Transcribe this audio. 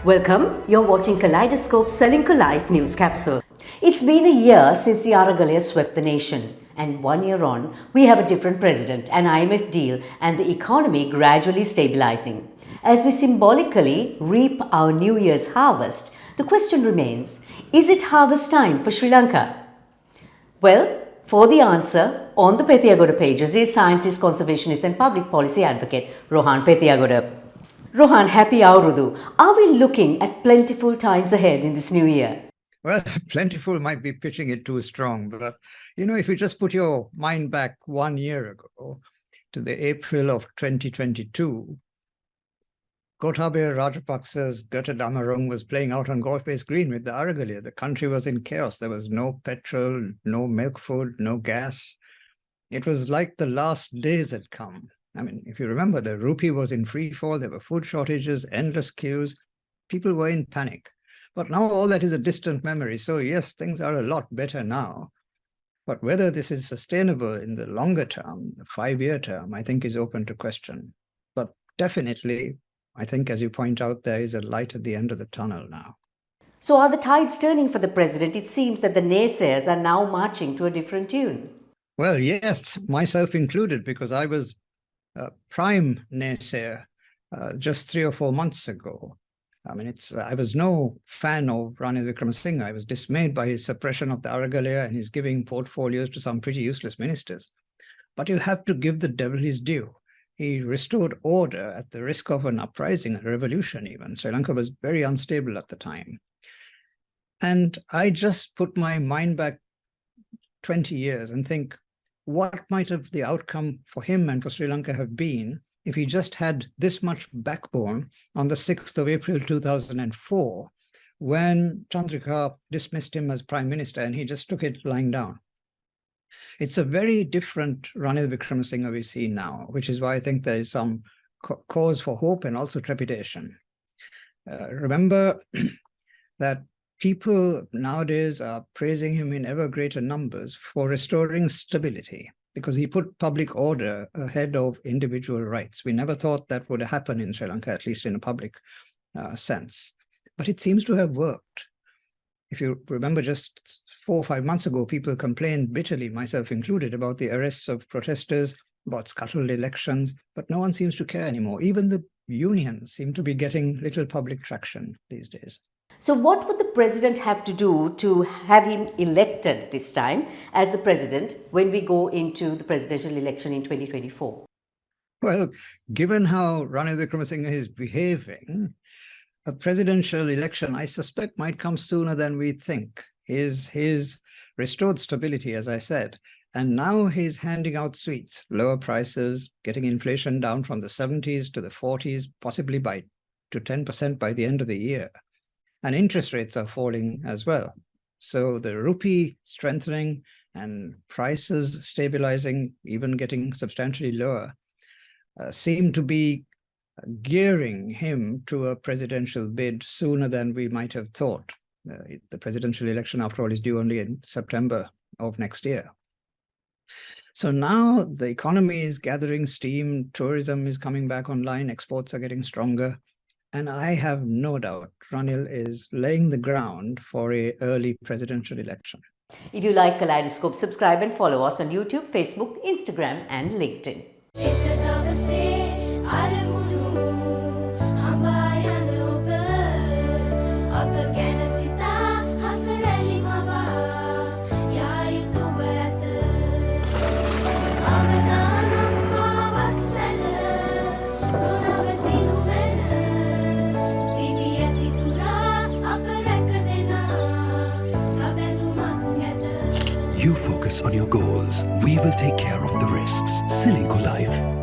Welcome, you're watching Kaleidoscope Ceylinco Live News Capsule. It's been a year since the Aragalaya swept the nation, and 1 year on, we have a different president, an IMF deal, and the economy gradually stabilizing. As we symbolically reap our New Year's harvest, the question remains, is it harvest time for Sri Lanka? Well, for the answer, on the Pethiyagoda Pages is scientist, conservationist and public policy advocate Rohan Pethiyagoda. Rohan, happy Aurudu. Are we looking at plentiful times ahead in this new year? Well, plentiful might be pitching it too strong, but if you just put your mind back 1 year ago to the April of 2022, Gotabaya Rajapaksa's Gata Damarung was playing out on Golf-Base Green with the Aragalaya. The country was in chaos. There was no petrol, no milk food, no gas. It was like the last days had come. I mean, if you remember, the rupee was in free fall. There were food shortages, endless queues. People were in panic. But now all that is a distant memory. So yes, things are a lot better now. But whether this is sustainable in the longer term, the 5-year term, I think is open to question. But definitely, I think, as you point out, there is a light at the end of the tunnel now. So are the tides turning for the president? It seems that the naysayers are now marching to a different tune. Well, yes, myself included, because I was a prime naysayer just 3 or 4 months ago. I mean, I was no fan of Ranil Wickremesinghe. I was dismayed by his suppression of the Aragalaya and his giving portfolios to some pretty useless ministers. But you have to give the devil his due. He restored order at the risk of an uprising, a revolution even. Sri Lanka was very unstable at the time. And I just put my mind back 20 years and think, what might have the outcome for him and for Sri Lanka have been if he just had this much backbone on the 6th of April 2004, when Chandrika dismissed him as prime minister and he just took it lying down. It's a very different Ranil Wickremesinghe we see now, which is why I think there is some cause for hope and also trepidation. Remember that people nowadays are praising him in ever greater numbers for restoring stability, because he put public order ahead of individual rights. We never thought that would happen in Sri Lanka, at least in a public sense. But it seems to have worked. If you remember, just 4 or 5 months ago, people complained bitterly, myself included, about the arrests of protesters, about scuttled elections, but no one seems to care anymore. Even the unions seem to be getting little public traction these days. So what would the president have to do to have him elected this time as the president when we go into the presidential election in 2024? Well, given how Ranil Wickremesinghe is behaving, a presidential election, I suspect, might come sooner than we think. His restored stability, as I said, and now he's handing out sweets, lower prices, getting inflation down from the 70s to the 40s, possibly to 10% by the end of the year. And interest rates are falling as well. So the rupee strengthening and prices stabilizing, even getting substantially lower, seem to be gearing him to a presidential bid sooner than we might have thought. The presidential election, after all, is due only in September of next year. So now the economy is gathering steam, tourism is coming back online, exports are getting stronger. And I have no doubt Ranil is laying the ground for an early presidential election. If you like Kaleidoscope, subscribe and follow us on YouTube, Facebook, Instagram and LinkedIn. You focus on your goals. We will take care of the risks. Ceylinco Life.